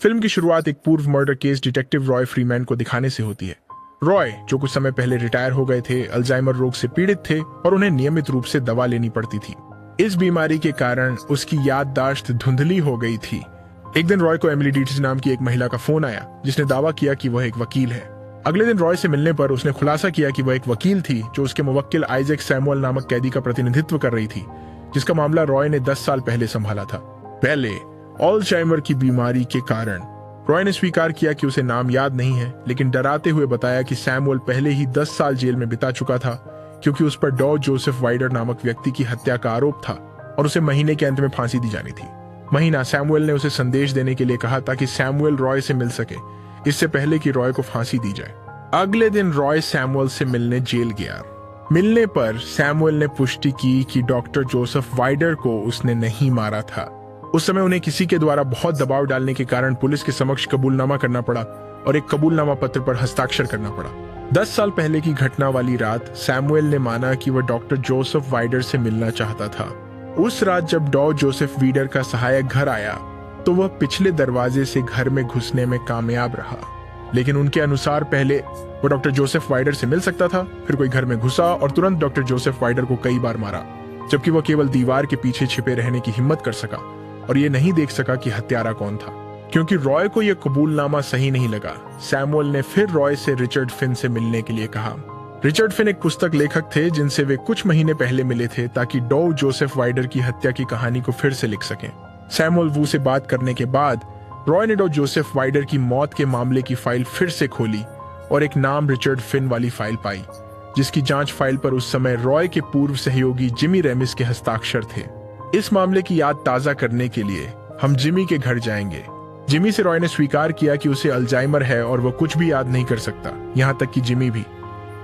Film की शुरुआत एक पूर्व murder case detective Roy Freeman को दिखाने से होती है। रॉय, जो कुछ समय पहले रिटायर हो गए थे, अल्जाइमर रोग से पीड़ित थे और उन्हें नियमित रूप से दवा लेनी पड़ती थी। इस बीमारी के कारण उसकी याददाश्त धुंधली हो गई थी। एक दिन रॉय को एमिली डीट्स नाम की एक महिला का फोन आया, जिसने दावा किया कि वह एक वकील है। अगले दिन रॉय से मिलने पर उसने खुलासा किया कि वह एक वकील थी जो उसके मुवक्किल आइजैक सैमुअल नामक कैदी का प्रतिनिधित्व कर रही थी, जिसका मामला रॉय ने 10 साल पहले संभाला था। पहले अल्जाइमर की बीमारी के कारण रॉय ने स्वीकार किया कि उसे नाम याद नहीं है, लेकिन डराते हुए बताया कि सैमुअल पहले ही 10 साल जेल में बिता चुका था, क्योंकि उस पर डॉ जोसेफ वाइडर नामक व्यक्ति की हत्या का आरोप था और उसे महीने के अंत में फांसी दी जानी थी। महीना सैमुअल ने उसे संदेश देने के लिए कहा ताकि सैमुअल रॉय से मिल सके, इससे पहले कि रॉय को फांसी दी जाए। अगले दिन रॉय सैमुअल से मिलने जेल गया। मिलने पर सैमुअल ने पुष्टि की कि डॉक्टर जोसेफ वाइडर को उसने नहीं मारा था। उस समय उन्हें किसी के द्वारा बहुत दबाव डालने के कारण पुलिस के समक्ष कबूलनामा करना पड़ा और एक कबूलनामा पत्र पर हस्ताक्षर करना पड़ा। 10 साल पहले की घटना वाली रात सैमुअल ने माना कि वह डॉक्टर जोसेफ वाइडर से मिलना चाहता था। उस रात जब डॉ जोसेफ वाइडर का सहायक घर आया तो वह पिछले दरवाजे से घर में घुसने में कामयाब रहा, लेकिन उनके अनुसार पहले वो डॉक्टर जोसेफ वाइडर से मिल सकता था, फिर कोई घर में घुसा और तुरंत डॉक्टर जोसेफ वाइडर को कई बार मारा, जबकि वह केवल दीवार के पीछे छिपे रहने की हिम्मत कर सका और ये नहीं देख सका कि हत्यारा कौन था। क्योंकि रॉय को यह कबूलनामा सही नहीं लगा, सैमुअल ने फिर रॉय से रिचर्ड फिन से मिलने के लिए कहा। रिचर्ड फिन एक पुस्तक लेखक थे जिनसे वे कुछ महीने पहले मिले थे ताकि डॉ जोसेफ वाइडर की हत्या की कहानी को फिर से लिख सकें। सैमुअल वू से बात करने के बाद रॉय ने डॉ जोसेफ वाइडर की मौत के मामले की फाइल फिर से खोली और एक नाम रिचर्ड फिन वाली फाइल पाई, जिसकी जांच फाइल पर उस समय रॉय के पूर्व सहयोगी जिमी रेमिस के हस्ताक्षर थे। इस मामले की याद ताजा करने के लिए हम जिमी के घर जाएंगे। जिमी से रॉय ने स्वीकार किया कि उसे अल्जाइमर है और वह कुछ भी याद नहीं कर सकता, यहाँ तक कि जिमी भी।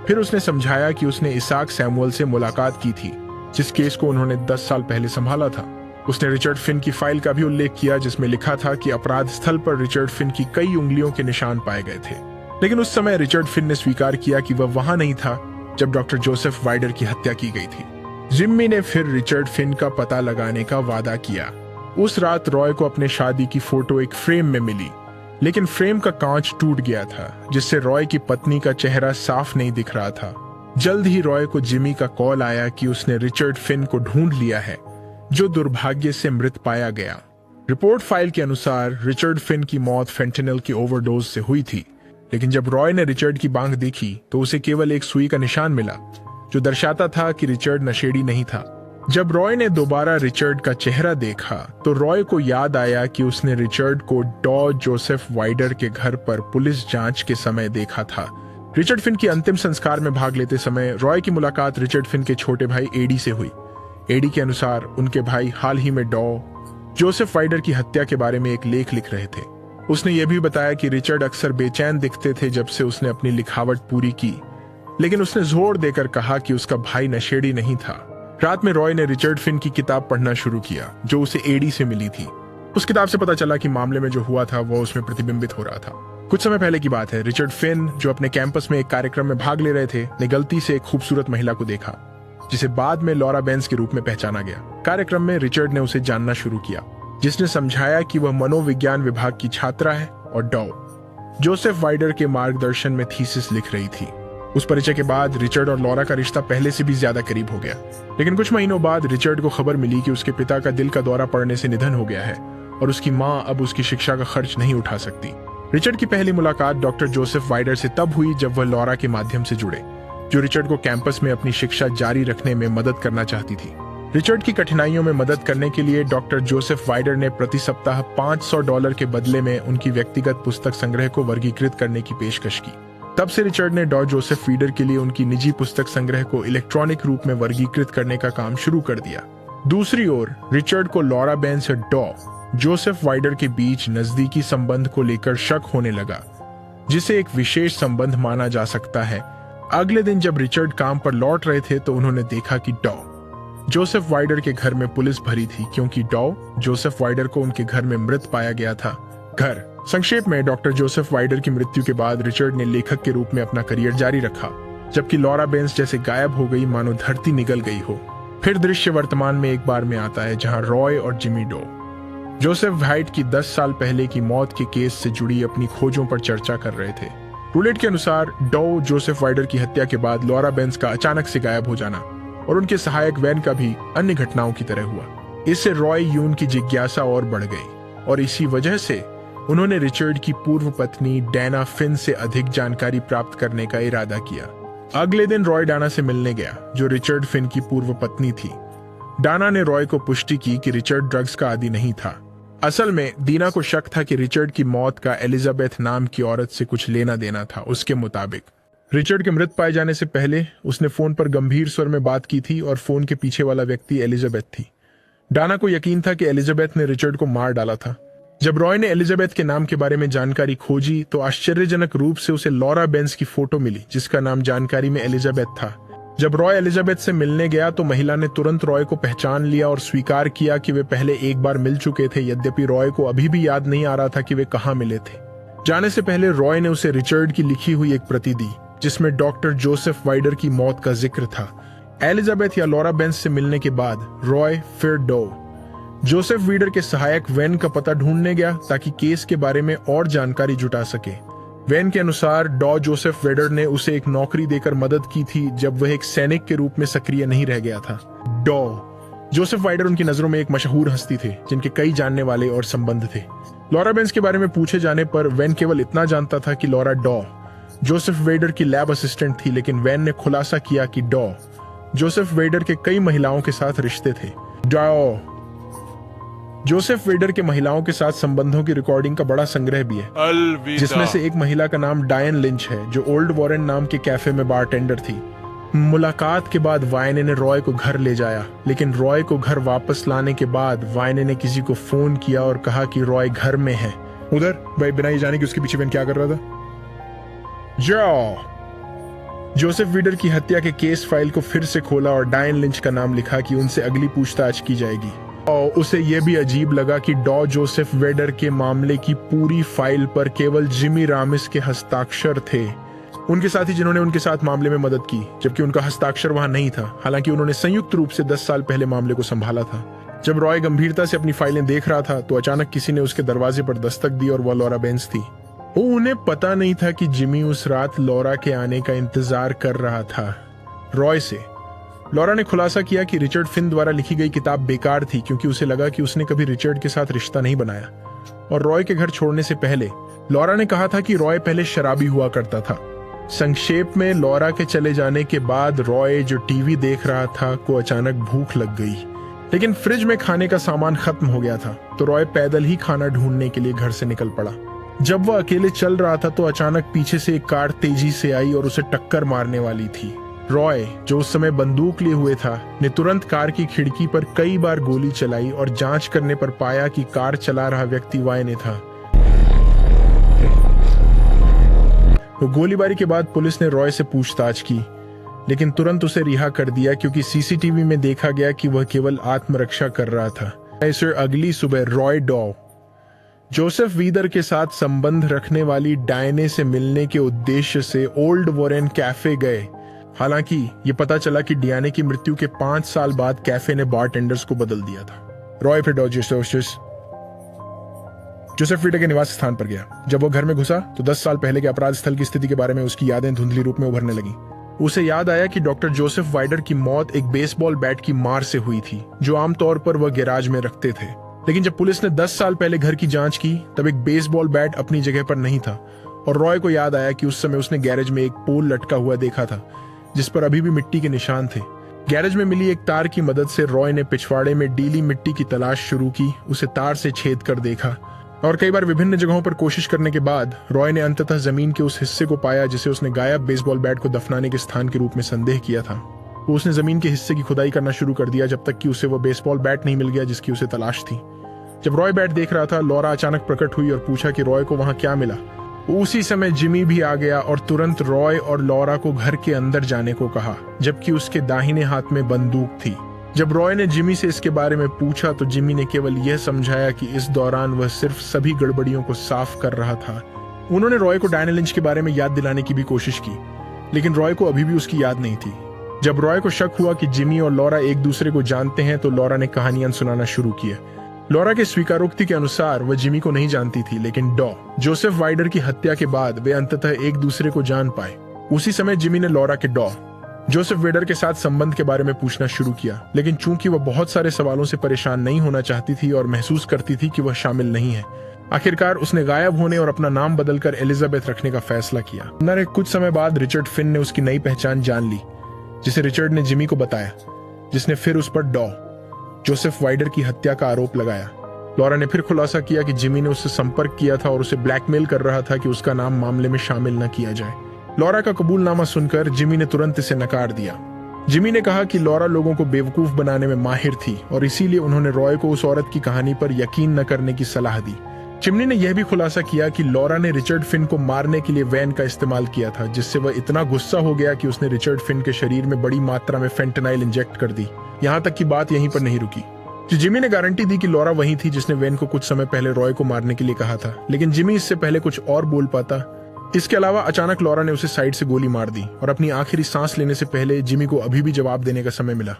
फिर उसने समझाया कि उसने इसाक सैमुअल से मुलाकात की थी, जिस केस को उन्होंने 10 साल पहले संभाला था। उसने रिचर्ड फिन की फाइल का भी उल्लेख किया, जिसमें लिखा था कि अपराध स्थल पर रिचर्ड फिन की कई उंगलियों के निशान पाए गए थे, लेकिन उस समय रिचर्ड फिन ने स्वीकार किया कि वह वहां नहीं था जब डॉक्टर जोसेफ वाइडर की हत्या की गई थी। जिम्मी ने फिर रिचर्ड फिन का पता लगाने का वादा किया। उस रात रॉय को अपने शादी की फोटो एक फ्रेम में मिली, लेकिन फ्रेम का कांच टूट गया था, जिससे रॉय की पत्नी का चेहरा साफ नहीं दिख रहा था। जल्द ही रॉय को जिमी का कॉल आया कि उसने रिचर्ड फिन को ढूंढ लिया है, जो दुर्भाग्य से मृत पाया गया। रिपोर्ट फाइल के अनुसार रिचर्ड फिन की मौत फेंटेनिल की ओवरडोज से हुई थी, लेकिन जब रॉय ने रिचर्ड की बांह देखी तो उसे केवल एक सुई का निशान मिला, जो दर्शाता था कि रिचर्ड नशेड़ी नहीं था। जब रॉय ने दोबारा रिचर्ड का चेहरा देखा तो रॉय को याद आया कि उसने रिचर्ड को डॉ जोसेफ वाइडर के घर पर पुलिस जांच के समय देखा था। रिचर्ड फिन के अंतिम संस्कार में भाग लेते समय रॉय की मुलाकात रिचर्ड फिन के छोटे भाई एडी से हुई। एडी के अनुसार उनके भाई हाल ही में डॉ जोसेफ वाइडर की हत्या के बारे में एक लेख लिख रहे थे। उसने यह भी बताया कि रिचर्ड अक्सर बेचैन दिखते थे जब से उसने अपनी लिखावट पूरी की, लेकिन उसने जोर देकर कहा कि उसका भाई नशेड़ी नहीं था। रात में रॉय ने रिचर्ड फिन की किताब पढ़ना शुरू किया, जो उसे एडी से मिली थी। उस किताब से पता चला कि मामले में जो हुआ था वो उसमें प्रतिबिंबित हो रहा था। कुछ समय पहले की बात है। रिचर्ड फिन, जो अपने कैंपस में एक कार्यक्रम में भाग ले रहे थे, ने गलती से एक खूबसूरत महिला को देखा, जिसे बाद में लॉरा बेंस के रूप में पहचाना गया। कार्यक्रम में रिचर्ड ने उसे जानना शुरू किया, जिसने समझाया कि वह मनोविज्ञान विभाग की छात्रा है और डॉ जोसेफ वाइडर के मार्गदर्शन में थीसिस लिख रही थी। उस परिचय के बाद रिचर्ड और लॉरा का रिश्ता पहले से भी ज्यादा करीब हो गया, लेकिन कुछ महीनों बाद रिचर्ड को खबर मिली कि उसके पिता का दिल का दौरा पड़ने से निधन हो गया है और उसकी मां अब उसकी शिक्षा का खर्च नहीं उठा सकती। रिचर्ड की पहली मुलाकात डॉक्टर जोसेफ वाइडर से तब हुई जब वह लॉरा के माध्यम से जुड़े, जो रिचर्ड को कैंपस में अपनी शिक्षा जारी रखने में मदद करना चाहती थी। रिचर्ड की कठिनाइयों में मदद करने के लिए डॉक्टर जोसेफ वाइडर ने प्रति सप्ताह $500 के बदले में उनकी व्यक्तिगत पुस्तक संग्रह को वर्गीकृत करने की पेशकश की। तब से रिचर्ड ने डॉ जोसेफ वाइडर के लिए उनकी निजी पुस्तक संग्रह को इलेक्ट्रॉनिक रूप में वर्गीकृत करने का काम शुरू कर दिया। दूसरी ओर रिचर्ड को लॉरा बेंस और डॉ जोसेफ वाइडर के बीच नजदीकी संबंध को लेकर शक होने लगा, जिसे एक विशेष संबंध माना जा सकता है। अगले दिन जब रिचर्ड काम पर लौट रहे थे तो उन्होंने देखा कि डॉ जोसेफ वाइडर के घर में पुलिस भरी थी, क्योंकि डॉ जोसेफ वाइडर को उनके घर में मृत पाया गया था। घर संक्षेप में, डॉक्टर जोसेफ वाइडर की मृत्यु के बाद रिचर्ड ने लेखक के रूप में अपना करियर जारी रखा, जबकि लॉरा बेंस जैसे गायब हो गई मानो धरती निगल गई हो। फिर दृश्य वर्तमान में एक बार में आता है, जहां रॉय और जिमी डॉ जोसेफ हाइट की 10 साल पहले की मौत के केस से जुड़ी अपनी खोजों पर चर्चा कर रहे थे। रूलेट के अनुसार डॉ जोसेफ वाइडर की हत्या के बाद लॉरा बेंस का अचानक से गायब हो जाना और उनके सहायक वैन का भी अन्य घटनाओं की तरह हुआ। इससे रॉय यून की जिज्ञासा और बढ़ गई और इसी वजह से उन्होंने रिचर्ड की पूर्व पत्नी डैना फिन से अधिक जानकारी प्राप्त करने का इरादा किया। अगले दिन रॉय डाना से मिलने गया, जो रिचर्ड फिन की पूर्व पत्नी थी। डाना ने रॉय को पुष्टि की कि रिचर्ड ड्रग्स का आदी नहीं था। असल में दीना को शक था कि रिचर्ड की मौत का एलिजाबेथ नाम की औरत से कुछ लेना देना था। उसके मुताबिक रिचर्ड के मृत पाए जाने से पहले उसने फोन पर गंभीर स्वर में बात की थी और फोन के पीछे वाला व्यक्ति एलिजाबेथ थी। डाना को यकीन था कि एलिजाबेथ ने रिचर्ड को मार डाला था। जब रॉय ने एलिजाबेथ के नाम के बारे में जानकारी खोजी तो आश्चर्यजनक रूप से उसे लॉरा बेंस की फोटो मिली, जिसका नाम जानकारी में एलिजाबेथ था। जब रॉय एलिजाबेथ से मिलने गया तो महिला ने तुरंत रॉय को पहचान लिया और स्वीकार किया कि वे पहले एक बार मिल चुके थे, यद्यपि रॉय को अभी भी याद नहीं आ रहा था कि वे कहाँ मिले थे। जाने से पहले रॉय ने उसे रिचर्ड की लिखी हुई एक प्रति दी, जिसमें डॉक्टर जोसेफ वाइडर की मौत का जिक्र था। एलिजाबेथ या लॉरा बेंस से मिलने के बाद रॉय फिर डॉ जोसेफ वीडर के सहायक वैन का पता ढूंढने गया ताकि केस के बारे में और जानकारी जुटा सके। वैन के अनुसार डॉ जोसेफ वेडर ने उसे एक नौकरी देकर मदद की थी जब वह एक सैनिक के रूप में सक्रिय नहीं रह गया था। डॉ जोसेफ वाइडर उनकी नजरों में एक मशहूर हस्ती थे जिनके कई जानने वाले और संबंध थे। लॉरा बेंस के बारे में पूछे जाने पर वैन केवल इतना जानता था कि लॉरा डॉ जोसेफ वेडर की लैब असिस्टेंट थी, लेकिन वैन ने खुलासा किया कि डॉ जोसेफ वेडर के कई महिलाओं के साथ रिश्ते थे। डॉ जोसेफ वेडर के महिलाओं के साथ संबंधों की रिकॉर्डिंग का बड़ा संग्रह भी है, जिसमें से एक महिला का नाम डायन लिंच है, जो ओल्ड वॉरेन नाम के कैफे में बारटेंडर थी। मुलाकात के बाद वायने ने रॉय को घर ले जाया, लेकिन रॉय को घर वापस लाने के बाद वायने ने किसी को फोन किया और कहा कि रॉय घर में है। उधर भाई बिना ये जाने कि उसके पीछे वैन क्या कर रहा था। जोसेफ वीडर की हत्या के केस फाइल को फिर से खोला और डायन लिंच का नाम लिखा कि उनसे अगली पूछताछ की जाएगी। और उसे यह भी अजीब लगा कि डॉ जोसेफ वेडर के मामले की पूरी फाइल पर केवल जिमी रामिस के हस्ताक्षर थे, उनके साथी जिन्होंने उनके साथ मामले में मदद की, जबकि उनका हस्ताक्षर वहां नहीं था। हालांकि उन्होंने संयुक्त रूप से 10 साल पहले मामले को संभाला था। जब रॉय गंभीरता से अपनी फाइलें देख रहा था तो अचानक किसी ने उसके दरवाजे पर दस्तक दी और वह लॉरा बेंस थी। उन्हें पता नहीं था कि जिमी उस रात लॉरा के आने का इंतजार कर रहा था। रॉय से लॉरा ने खुलासा किया कि रिचर्ड फिन द्वारा लिखी गई किताब बेकार थी, क्योंकि उसे लगा कि उसने कभी रिचर्ड के साथ रिश्ता नहीं बनाया। और रॉय के घर छोड़ने से पहले लॉरा ने कहा था कि रॉय पहले शराबी हुआ करता था। संक्षेप में, लॉरा के चले जाने के बाद रॉय, जो टीवी देख रहा था, को अचानक भूख लग गई, लेकिन फ्रिज में खाने का सामान खत्म हो गया था, तो रॉय पैदल ही खाना ढूंढने के लिए घर से निकल पड़ा। जब वह अकेले चल रहा था तो अचानक पीछे से एक कार तेजी से आई और उसे टक्कर मारने वाली थी। रॉय, जो उस समय बंदूक लिए हुए था, ने तुरंत कार की खिड़की पर कई बार गोली चलाई और जांच करने पर पाया कि कार चला रहा व्यक्ति वायने था। वो गोलीबारी के बाद पुलिस ने रॉय से पूछताछ की, लेकिन तुरंत उसे रिहा कर दिया क्योंकि सीसीटीवी में देखा गया कि वह केवल आत्मरक्षा कर रहा था। ऐसे अगली सुबह रॉय डॉ जोसेफ वीदर के साथ संबंध रखने वाली डायने से मिलने के उद्देश्य से ओल्ड वॉरेन कैफे गए। हालांकि ये पता चला कि डियाने की मृत्यु के 5 साल बाद कैफे ने बारटेंडर्स को बदल दिया था। रॉय फिर डॉ जोसेफ वीडर के निवास स्थान पर गया। जब वो घर में घुसा तो 10 साल पहले के अपराध स्थल की स्थिति के बारे में उसकी यादें धुंधली रूप में उभरने लगी। उसे याद आया कि डॉक्टर जोसेफ वाइडर की मौत एक बेसबॉल बैट की मार से हुई थी, जो आमतौर पर वह गैराज में रखते थे। लेकिन जब पुलिस ने 10 साल पहले घर की जांच की तब एक बेसबॉल बैट अपनी जगह पर नहीं था, और रॉय को याद आया कि उस समय उसने गैरेज में एक पोल लटका हुआ देखा था जिस पर अभी भी मिट्टी के निशान थे। गैरेज में मिली एक तार की मदद से रॉय ने पिछवाड़े में डीली मिट्टी की तलाश शुरू की। उसे तार से छेद कर देखा और कई बार विभिन्न जगहों पर कोशिश करने के बाद रॉय ने अंततः जमीन के उस हिस्से को पाया जिसे उसने गायब बेसबॉल बैट को दफनाने के स्थान के रूप में संदेह किया था। वो उसने जमीन के हिस्से की खुदाई करना शुरू कर दिया जब तक कि उसे वो बेसबॉल बैट नहीं मिल गया जिसकी उसे तलाश थी। जब रॉय बैट देख रहा था, लॉरा अचानक प्रकट हुई और पूछा कि रॉय को वहां क्या मिला। उसी समय जिमी भी आ गया और तुरंत रॉय और लॉरा को घर के अंदर जाने को कहा, जबकि उसके दाहिने हाथ में बंदूक थी। जब रॉय ने जिमी से इसके बारे में पूछा तो जिमी ने केवल यह समझाया कि इस दौरान वह सिर्फ सभी गड़बड़ियों को साफ कर रहा था। उन्होंने रॉय को डायना लिंच के बारे में याद दिलाने की भी कोशिश की, लेकिन रॉय को अभी भी उसकी याद नहीं थी। जब रॉय को शक हुआ कि जिमी और लॉरा एक दूसरे को जानते हैं तो लॉरा ने कहानियां सुनाना शुरू किया। लॉरा के स्वीकारोक्ति के अनुसार वह जिमी को नहीं जानती थी, लेकिन जोसेफ वाइडर की हत्या के बाद वे अंततः एक दूसरे को जान पाए। उसी समय जिमी ने लॉरा के जोसेफ वेडर के साथ संबंध के बारे में पूछना शुरू किया, लेकिन चूंकि वह बहुत सारे सवालों से परेशान नहीं होना चाहती थी और महसूस करती थी कि वह शामिल नहीं है, आखिरकार उसने गायब होने और अपना नाम बदलकर एलिजाबेथ रखने का फैसला किया। कुछ समय बाद रिचर्ड फिन ने उसकी नई पहचान जान ली, जिसे रिचर्ड ने जिमी को बताया, जिसने फिर उस पर जोसेफ वाइडर की हत्या का आरोप लगाया। लॉरा ने फिर खुलासा किया कि जिमी ने उससे संपर्क किया था और उसे ब्लैकमेल कर रहा था कि उसका नाम मामले में शामिल न किया जाए। लॉरा का कबूलनामा सुनकर जिमी ने तुरंत इसे नकार दिया। जिमी ने कहा कि लॉरा लोगों को बेवकूफ बनाने में माहिर थी और इसीलिए उन्होंने रॉय को उस औरत की कहानी पर यकीन न करने की सलाह दी। चिमनी ने यह भी खुलासा किया कि लॉरा ने रिचर्ड फिन को मारने के लिए वैन का इस्तेमाल किया था, जिससे वह इतना गुस्सा हो गया कि उसने रिचर्ड फिन के शरीर में बड़ी मात्रा में फेंटेनाइल इंजेक्ट कर दी। यहाँ तक की बात यहीं पर नहीं रुकी। जिमी ने गारंटी दी कि लॉरा वही थी जिसने वैन को कुछ समय पहले रॉय को मारने के लिए कहा था, लेकिन जिमी इससे पहले कुछ और बोल पाता। इसके अलावा अचानक लॉरा ने उसे साइड से गोली मार दी और अपनी आखिरी सांस लेने से पहले जिमी को अभी भी जवाब देने का समय मिला।